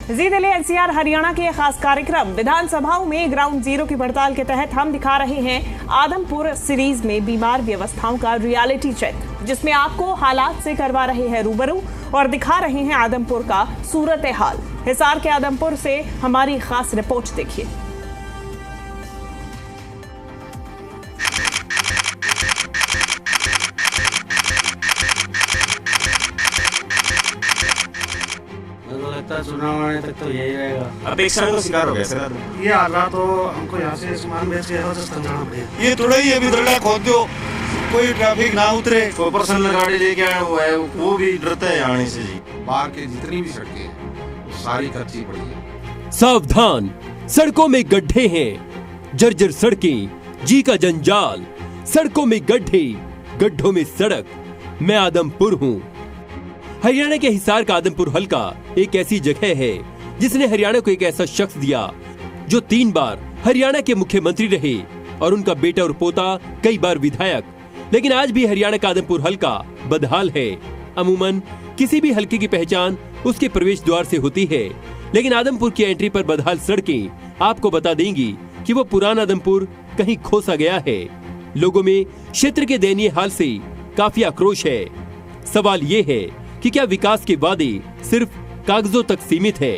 जी Delhi NCR Haryana के खास कार्यक्रम विधानसभाओं में ग्राउंड जीरो की हड़ताल के तहत हम दिखा रहे हैं आदमपुर सीरीज में बीमार व्यवस्थाओं का रियलिटी चेक, जिसमें आपको हालात से करवा रहे हैं रूबरू और दिखा रहे हैं आदमपुर का सूरत हाल। हिसार के आदमपुर से हमारी खास रिपोर्ट देखिए। चुनाव आने तक तो यही रहेगा। अपेक्षा का शिकार हो गया सर। ये हालात तो हमको यहाँ से सामान बेच के राजस्थान जाना पड़ेगा। ये थोड़ा ही अभी दरड़ा खोद दो, कोई ट्रैफिक ना उतरे, कोई पर्सनल गाड़ी लेके आया हुआ है वो भी डरता है आने से जी। बाहर के जितनी भी सड़कें हैं सारी कच्ची पड़ी है। सावधान, सड़कों में गड्ढे हैं, जर्जर सड़कें, जी का जंजाल, सड़कों में गड्ढे, गड्ढों में सड़क। मैं आदमपुर हूँ। हरियाणा के हिसार का आदमपुर हलका एक ऐसी जगह है जिसने हरियाणा को एक ऐसा शख्स दिया जो 3 बार हरियाणा के मुख्यमंत्री रहे और उनका बेटा और पोता कई बार विधायक। लेकिन आज भी हरियाणा का आदमपुर हलका बदहाल है। अमूमन किसी भी हलके की पहचान उसके प्रवेश द्वार से होती है, लेकिन आदमपुर की एंट्री पर बदहाल सड़कें आपको बता देंगी कि वो पुराना आदमपुर कहीं खोसा गया है। लोगों में क्षेत्र के दयनीय हाल से काफी आक्रोश है। सवाल ये है कि क्या विकास के वादे सिर्फ कागजों तक सीमित है?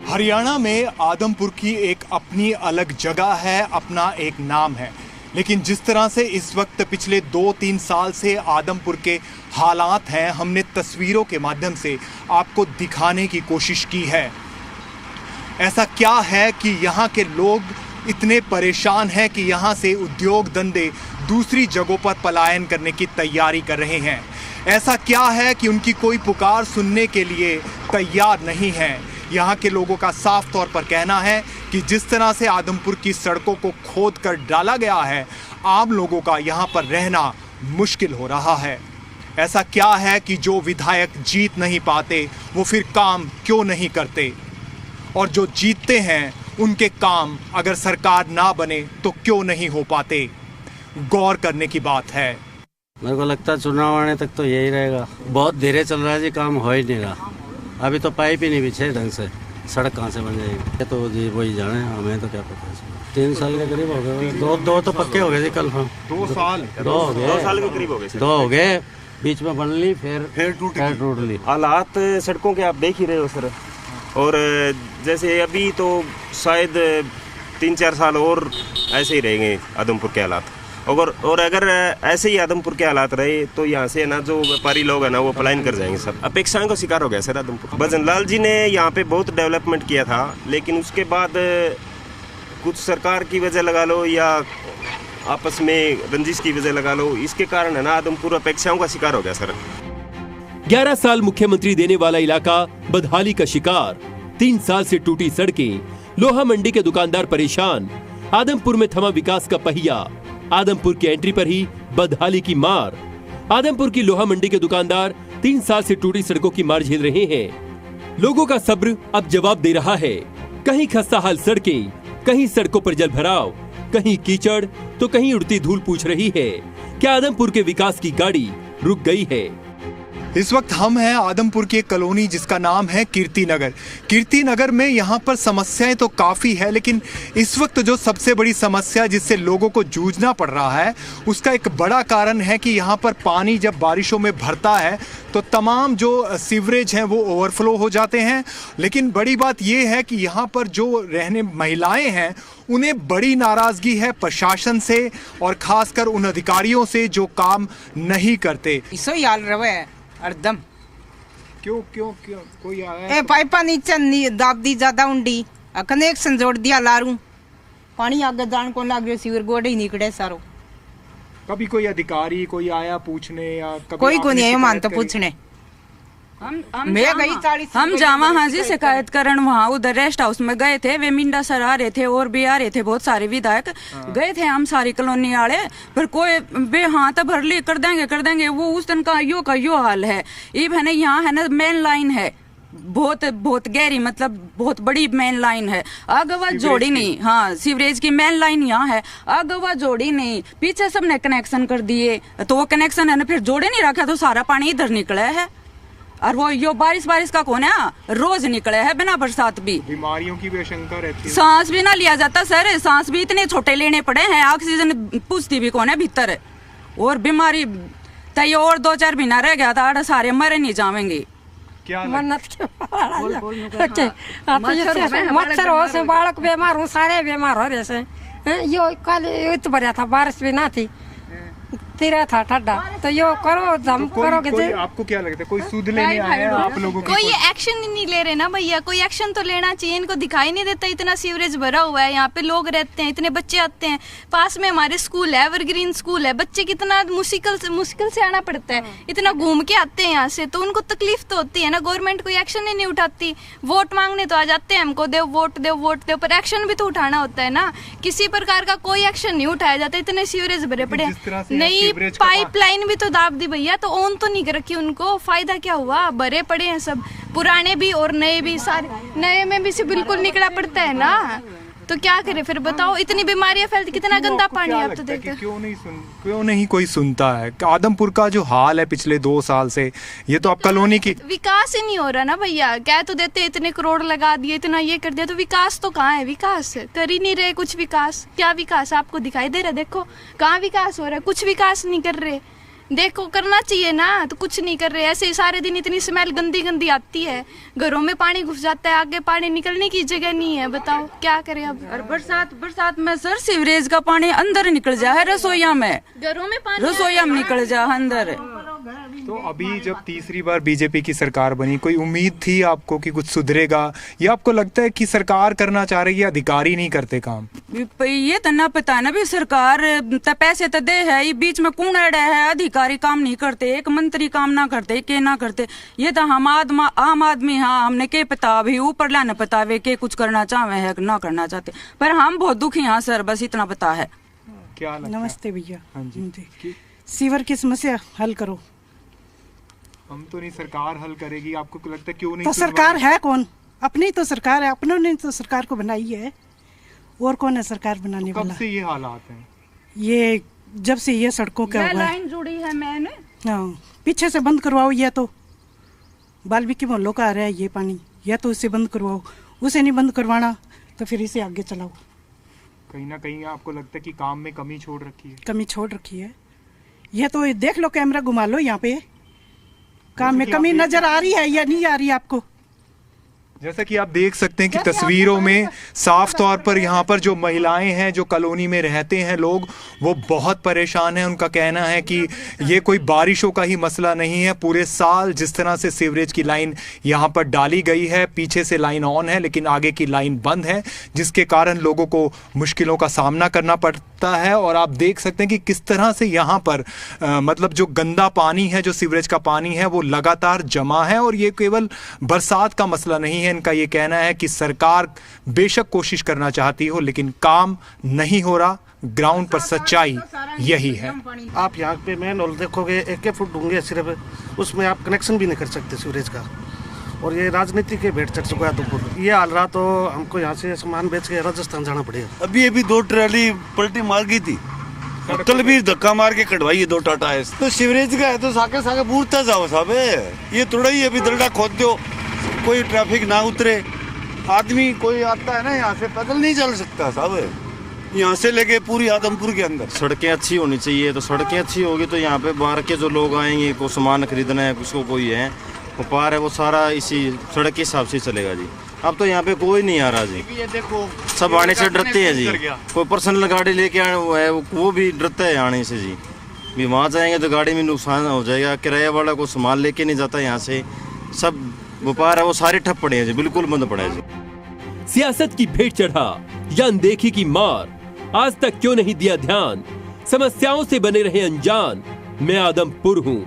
हरियाणा में आदमपुर की एक अपनी अलग जगह है, अपना एक नाम है, लेकिन जिस तरह से इस वक्त पिछले 2-3 साल से आदमपुर के हालात हैं, हमने तस्वीरों के माध्यम से आपको दिखाने की कोशिश की है। ऐसा क्या है कि यहाँ के लोग इतने परेशान हैं कि यहाँ से उद्योग धंधे दूसरी जगहों पर पलायन करने की तैयारी कर रहे हैं। ऐसा क्या है कि उनकी कोई पुकार सुनने के लिए तैयार नहीं है। यहाँ के लोगों का साफ तौर पर कहना है कि जिस तरह से आदमपुर की सड़कों को खोद कर डाला गया है, आम लोगों का यहाँ पर रहना मुश्किल हो रहा है। ऐसा क्या है कि जो विधायक जीत नहीं पाते वो फिर काम क्यों नहीं करते, और जो जीतते हैं उनके काम अगर सरकार ना बने तो क्यों नहीं हो पाते? गौर करने की बात है। मेरे को लगता है चुनाव आने तक तो यही रहेगा। बहुत धीरे चल रहा है जी, काम हो ही नहीं रहा। अभी तो पाइप ही नहीं बिछे ढंग से, सड़क कहाँ से बन जाएगी तो जी वही जाने, हमें तो क्या पता है। 3 साल के करीब हो गए, दो तो पक्के हो गए जी कल। हाँ 2 साल के करीब हो गए। 2 हो गए, बीच में बन ली, फिर टूट ली। हालात सड़कों के आप देख ही रहे हो सर। और जैसे अभी तो शायद 3-4 साल और ऐसे ही रहेंगे आदमपुर के हालात। और अगर ऐसे ही आदमपुर के हालात रहे तो यहाँ से ना जो व्यापारी लोग हैं ना वो पलायन कर जाएंगे सब। अपेक्षाओं का शिकार हो गया सर आदमपुर। भजन लाल जी ने यहाँ पे बहुत डेवलपमेंट किया था, लेकिन उसके बाद कुछ सरकार की वजह लगा लो या आपस में रंजिश की वजह लगा लो, इसके कारण है ना आदमपुर अपेक्षाओं का शिकार हो गया सर। 11 साल मुख्यमंत्री देने वाला इलाका बदहाली का शिकार। 3 साल से टूटी सड़कें, लोहा मंडी के दुकानदार परेशान, आदमपुर में थमा विकास का पहिया। आदमपुर की एंट्री पर ही बदहाली की मार। आदमपुर की लोहा मंडी के दुकानदार 3 साल से टूटी सड़कों की मार झेल रहे हैं। लोगों का सब्र अब जवाब दे रहा है। कहीं खस्ता हाल सड़कें, कहीं सड़कों पर जल भराव, कहीं कीचड़ तो कहीं उड़ती धूल पूछ रही है, क्या आदमपुर के विकास की गाड़ी रुक गई है? इस वक्त हम हैं आदमपुर की एक कॉलोनी जिसका नाम है कीर्ति नगर। कीर्ति नगर में यहाँ पर समस्याएं तो काफ़ी है, लेकिन इस वक्त जो सबसे बड़ी समस्या जिससे लोगों को जूझना पड़ रहा है उसका एक बड़ा कारण है कि यहाँ पर पानी जब बारिशों में भरता है तो तमाम जो सीवरेज हैं वो ओवरफ्लो हो जाते हैं। लेकिन बड़ी बात ये है कि यहाँ पर जो रहने महिलाएं हैं उन्हें बड़ी नाराज़गी है प्रशासन से और ख़ासकर उन अधिकारियों से जो काम नहीं करते। इसो याल रवे अर्दम क्यों कोई आया? पाइपा नीचे दाब दी ज्यादा उंडी, कनेक्शन जोड़ दिया लारू, पानी आगे जान को लग सीवर गोड़े ही निकले सारो। कभी कोई अधिकारी कोई आया पूछने या कभी कोई को नहीं आया मान तो पूछने? हम जावा हाँ जी शिकायत करण वहाँ उधर रेस्ट हाउस में गए थे। वे मिंडा सर आ रहे थे और भी आ रहे थे, बहुत सारे विधायक गए थे हम सारी कॉलोनी वाले, पर कोई वे हाँ तो भर ली कर देंगे वो उस दिन का यो हाल है। ये है ना यहाँ है ना मेन लाइन है, बहुत गहरी, मतलब बहुत बड़ी मेन लाइन है। आगवा जोड़ी नहीं, हाँ सीवरेज की मेन लाइन यहाँ है, आगवा जोड़ी नहीं, पीछे सबने कनेक्शन कर दिए तो वो कनेक्शन है ना फिर जोड़े नहीं रखा तो सारा पानी इधर निकला है। और वो यो बारिश का कौन है, रोज निकले है बिना बरसात भी। बीमारियों की भी आशंका रहती है, सांस भी ना लिया जाता सर, सांस भी इतने छोटे लेने पड़े हैं, ऑक्सीजन पूछती भी कौन है भीतर। और बीमारी तय और 2-4 महीना रह गया था, सारे मरे नहीं जाएंगे। क्या मच्छर हो से बालक बीमार हूँ, सारे बीमार हो रहे से। यो कल युद्ध बढ़िया था, बारिश भी ना थी, तिरा था ठंडा, तो यो करो हम करोगे। कोई आपको क्या लगता है, कोई सुध लेने आया है आप लोगों की? कोई एक्शन ही नहीं ले रहे ना भैया, कोई एक्शन तो लेना चाहिए। इनको दिखाई नहीं देता इतना सीवरेज भरा हुआ है, यहाँ पे लोग रहते हैं, इतने बच्चे आते हैं, पास में हमारे स्कूल है, एवरग्रीन स्कूल है, बच्चे कितना मुश्किल से आना पड़ता है, इतना घूम के आते हैं यहाँ से, तो उनको तकलीफ तो होती है ना। गवर्नमेंट कोई एक्शन ही नहीं उठाती, वोट मांगने तो आ जाते हैं, हमको दो वोट दो, पर एक्शन भी तो उठाना होता है ना। किसी प्रकार का कोई एक्शन नहीं उठाया जाता, इतने सीवरेज भरे पड़े। नहीं पाइपलाइन भी तो दाब दी भैया, तो ऑन तो नहीं कर रखी, उनको फायदा क्या हुआ, भरे पड़े हैं सब, पुराने भी और नए भी, सारे नए में भी से बिल्कुल निकला पड़ता है ना, तो क्या करे फिर बताओ। इतनी बीमारियां फैलती, कितना गंदा पानी आप तो देखते। क्यों नहीं कोई सुनता है? आदमपुर का जो हाल है पिछले 2 साल से, ये तो आप कॉलोनी की विकास ही नहीं हो रहा ना भैया। कह तो देते इतने करोड़ लगा दिए, इतना ये कर दिया, तो विकास तो कहाँ है? विकास कर ही नहीं रहे कुछ। विकास क्या विकास आपको दिखाई दे रहा है? देखो कहाँ विकास हो रहा है, कुछ विकास नहीं कर रहे। देखो करना चाहिए ना, तो कुछ नहीं कर रहे। ऐसे ही सारे दिन इतनी स्मेल गंदी आती है, घरों में पानी घुस जाता है, आगे पानी निकलने की जगह नहीं है, बताओ क्या करें अब। और बरसात में सर सीवरेज का पानी अंदर निकल जाए, रसोईया में, घरों में पानी रसोईया में निकल जाए अंदर। तो अभी जब तीसरी बार बीजेपी की सरकार बनी, कोई उम्मीद थी आपको कि कुछ सुधरेगा, या आपको लगता है कि सरकार करना चाह रही है, अधिकारी नहीं करते काम? ये तो ना पता ना भी, सरकार तो पैसे तो दे है, ये बीच में कौन अड़े है, अधिकारी काम नहीं करते, एक मंत्री काम ना करते, के ना करते। ये तो हम आम आदमी, हाँ हमने के पता, अभी ऊपर लाने पता वे के कुछ करना चाहे है ना करना चाहते, पर हम बहुत दुखी हैं सर, बस इतना पता है। क्या नमस्ते भैया। हाँ जी, सीवर की समस्या हल करो। हम तो नहीं, सरकार हल करेगी, आपको लगता है क्यों नहीं? तो सरकार है कौन? अपनी तो सरकार है, अपनों ने तो सरकार को बनाई है, और कौन है सरकार बनाने वाला? कब से ये हालात हैं? ये जब से ये सड़कों का लाइन जुड़ी है मैंने, हाँ पीछे से बंद करवाओ, या तो बाल्मीकि मोहल्लों का आ रहा है ये पानी, या तो उसे बंद करवाओ, उसे नहीं बंद करवाना तो फिर इसे आगे चलाओ। कहीं ना कहीं आपको लगता है कि काम में कमी छोड़ रखी है? कमी छोड़ रखी है, यह तो देख लो, कैमरा घुमा लो, यहाँ पे काम में कमी नजर आ रही है या नहीं आ रही आपको? जैसा कि आप देख सकते हैं कि तस्वीरों में साफ तौर पर यहाँ पर जो महिलाएं हैं, जो कॉलोनी में रहते हैं लोग, वो बहुत परेशान हैं। उनका कहना है कि ये कोई बारिशों का ही मसला नहीं है, पूरे साल जिस तरह से सीवरेज की लाइन यहाँ पर डाली गई है, पीछे से लाइन ऑन है लेकिन आगे की लाइन बंद है, जिसके कारण लोगों को मुश्किलों का सामना करना पड़ता है। और आप देख सकते हैं कि किस तरह से यहाँ पर मतलब जो गंदा पानी है, जो सीवरेज का पानी है, वो लगातार जमा है। और ये केवल बरसात का मसला नहीं है। इनका ये कहना है कि सरकार बेशक कोशिश करना चाहती हो लेकिन काम नहीं हो रहा। ग्राउंड पर सच्चाई यही है। आप यहाँ पे मेन होल देखोगे 1 फुट डूंगे सिर्फ, उसमें आप कनेक्शन भी नहीं कर सकते सीवरेज का। और ये राजनीति के भेंट चढ़ चुका है आदमपुर। ये हाल रहा तो हमको यहाँ से सामान बेच के राजस्थान जाना पड़ेगा। अभी 2 ट्राली पलटी मार गई थी, कल भी धक्का मार के कटवाई 2 टाटा है। तो सीवरेज का है तो साके साके पूछता जाओ साहब, ये थोड़ा ही अभी दलडा खोद दो, कोई ट्रैफिक ना उतरे, आदमी कोई आता है ना यहाँ से पैदल नहीं चल सकता साहब, यहाँ से लेके पूरी आदमपुर के अंदर। सड़कें अच्छी होनी चाहिए, तो सड़कें अच्छी होगी तो यहाँ पे बाहर के जो लोग आएंगे, को सामान खरीदना है, किसको कोई है व्यापार है, वो सारा इसी सड़क के हिसाब से चलेगा जी। अब तो यहाँ पे कोई नहीं आ रहा जी, ये देखो सब आने से डरते हैं जी। कोई पर्सनल गाड़ी लेके आए हुआ है वो भी डरता है आने से जी, भी वहाँ जाएंगे तो गाड़ी में नुकसान हो जाएगा। किराया वाला को सामान लेके नहीं जाता यहाँ से, सब व्यापार है वो सारे ठप पड़े हैं जी, बिल्कुल बंद पड़े हैं जी। सियासत की भेंट चढ़ा या अनदेखी की मार, आज तक क्यों नहीं दिया ध्यान, समस्याओं से बने रहे अनजान। मैं आदमपुर हूँ।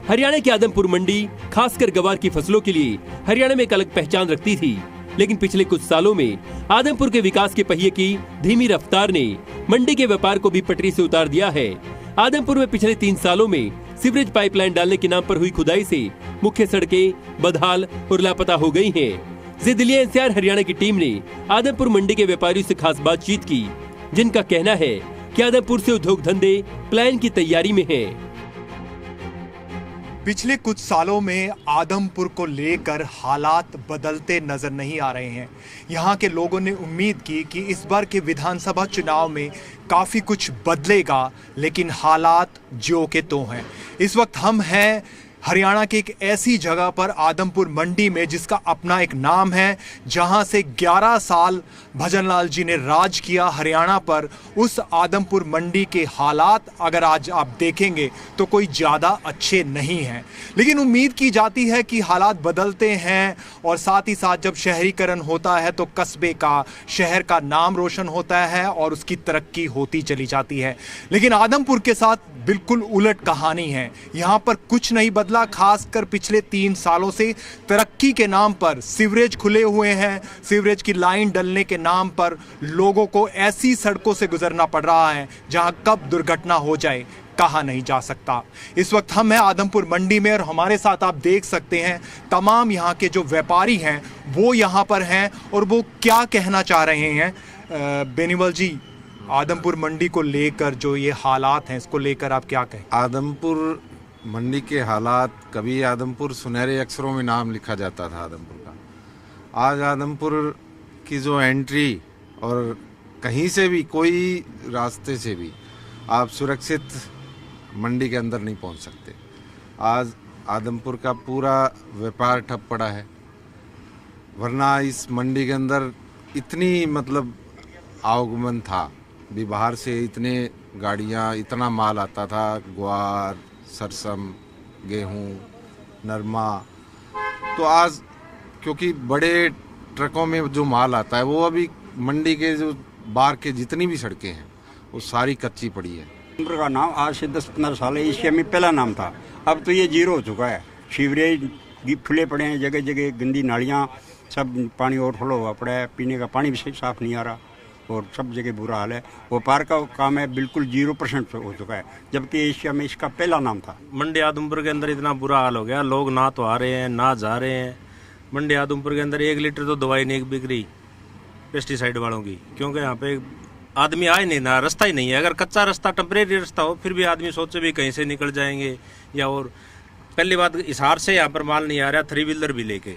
हरियाणा की आदमपुर मंडी खासकर गवार की फसलों के लिए हरियाणा में एक अलग पहचान रखती थी, लेकिन पिछले कुछ सालों में आदमपुर के विकास के पहिए की धीमी रफ्तार ने मंडी के व्यापार को भी पटरी से उतार दिया है। आदमपुर में पिछले 3 सालों में सीवरेज पाइपलाइन डालने के नाम पर हुई खुदाई से मुख्य सड़कें बदहाल और लापता हो गई हैं। ज़िदलिया एनसीआर हरियाणा की टीम ने आदमपुर मंडी के व्यापारियों से खास बातचीत की, जिनका कहना है कि आदमपुर से उद्योग धंधे प्लान की तैयारी में हैं। पिछले कुछ सालों में आदमपुर को लेकर हालात बदलते नजर नहीं आ रहे हैं। यहाँ के लोगों ने उम्मीद की कि इस बार के विधानसभा चुनाव में काफ़ी कुछ बदलेगा, लेकिन हालात ज्यों के त्यों हैं। इस वक्त हम हैं हरियाणा के एक ऐसी जगह पर, आदमपुर मंडी में, जिसका अपना एक नाम है, जहां से 11 साल भजनलाल जी ने राज किया हरियाणा पर। उस आदमपुर मंडी के हालात अगर आज आप देखेंगे तो कोई ज़्यादा अच्छे नहीं हैं, लेकिन उम्मीद की जाती है कि हालात बदलते हैं और साथ ही साथ जब शहरीकरण होता है तो कस्बे का, शहर का नाम रोशन होता है और उसकी तरक्की होती चली जाती है। लेकिन आदमपुर के साथ बिल्कुल उलट कहानी है। यहाँ पर कुछ नहीं बदला, खासकर पिछले 3 सालों से तरक्की के नाम पर सीवरेज खुले हुए हैं। सीवरेज की लाइन डलने के नाम पर लोगों को ऐसी सड़कों से गुजरना पड़ रहा है जहां कब दुर्घटना हो जाए कहा नहीं जा सकता। इस वक्त हम हैं आदमपुर मंडी में और हमारे साथ आप देख सकते हैं तमाम यहाँ के जो व्यापारी हैं वो यहाँ पर हैं और वो क्या कहना चाह रहे हैं। बेनीवाल जी, आदमपुर मंडी को लेकर जो ये हालात हैं, इसको लेकर आप क्या कहें? आदमपुर मंडी के हालात, कभी आदमपुर सुनहरे अक्षरों में नाम लिखा जाता था आदमपुर का। आज आदमपुर की जो एंट्री, और कहीं से भी, कोई रास्ते से भी आप सुरक्षित मंडी के अंदर नहीं पहुंच सकते। आज आदमपुर का पूरा व्यापार ठप पड़ा है, वरना इस मंडी के अंदर इतनी आवागमन था, भी बाहर से इतने गाड़ियां, इतना माल आता था, ग्वार, सरसम, गेहूं, नरमा। तो आज क्योंकि बड़े ट्रकों में जो माल आता है वो अभी मंडी के जो बाहर के जितनी भी सड़कें हैं वो सारी कच्ची पड़ी है। आदमपुर का नाम आज से 10-15 साल एशिया में पहला नाम था, अब तो ये जीरो हो चुका है। सीवरेज फुले पड़े हैं जगह जगह, गंदी नालियाँ, सब पानी ओवरफ्लो हुआ पड़ा है, पीने का पानी भी साफ नहीं आ रहा और सब जगह बुरा हाल है। व्यापार का काम है बिल्कुल 0% हो चुका है, जबकि एशिया में इसका पहला नाम था। मंडी आदमपुर के अंदर इतना बुरा हाल हो गया, लोग ना तो आ रहे हैं ना जा रहे हैं। मंडी आदमपुर के अंदर 1 लीटर तो दवाई नहीं बिक रही पेस्टिसाइड वालों की, क्योंकि यहाँ पे आदमी आए नहीं ना, रास्ता ही नहीं है। अगर कच्चा रास्ता, टेम्परेरी रास्ता हो, फिर भी आदमी सोचे भी कहीं से निकल जाएंगे। या और पहली बात, हिसार से यहाँ पर माल नहीं आ रहा, 3 व्हीलर भी लेके,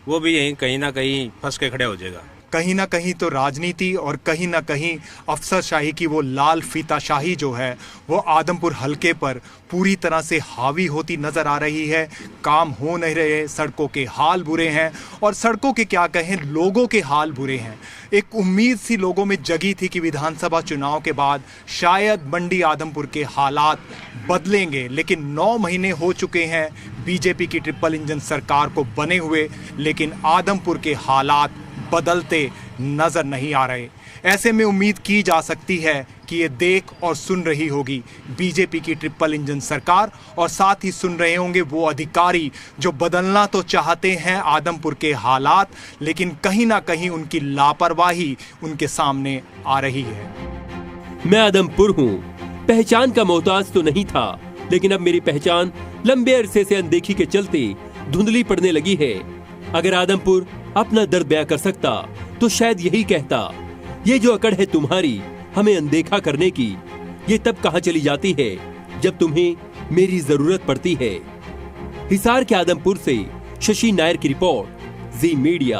वो भी यहीं कहीं ना कहीं फंस के खड़े हो जाएगा। कहीं ना कहीं तो राजनीति और कहीं ना कहीं अफसरशाही की वो लाल फीताशाही जो है वो आदमपुर हलके पर पूरी तरह से हावी होती नज़र आ रही है। काम हो नहीं रहे, सड़कों के हाल बुरे हैं, और सड़कों के क्या कहें, लोगों के हाल बुरे हैं। एक उम्मीद सी लोगों में जगी थी कि विधानसभा चुनाव के बाद शायद मंडी आदमपुर के हालात बदलेंगे, लेकिन 9 महीने हो चुके हैं बीजेपी की ट्रिपल इंजन सरकार को बने हुए, लेकिन आदमपुर के हालात बदलते नजर नहीं आ रहे। ऐसे में उम्मीद की जा सकती है कि ये देख और सुन रही होगी बीजेपी की ट्रिपल इंजन सरकार, और साथ ही सुन रहे होंगे वो अधिकारी जो बदलना तो चाहते हैं आदमपुर के हालात, लेकिन कहीं ना कहीं उनकी लापरवाही उनके सामने आ रही है। मैं आदमपुर हूँ, पहचान का मोहताज तो नहीं था, लेकिन अब मेरी पहचान लंबे अरसे से अनदेखी के चलते धुंधली पड़ने लगी है। अगर आदमपुर अपना दर्द बयां कर सकता तो शायद यही कहता, ये जो अकड़ है तुम्हारी हमें अनदेखा करने की, ये तब कहां चली जाती है जब तुम्हें मेरी जरूरत पड़ती है। हिसार के आदमपुर से शशि नायर की रिपोर्ट, जी मीडिया।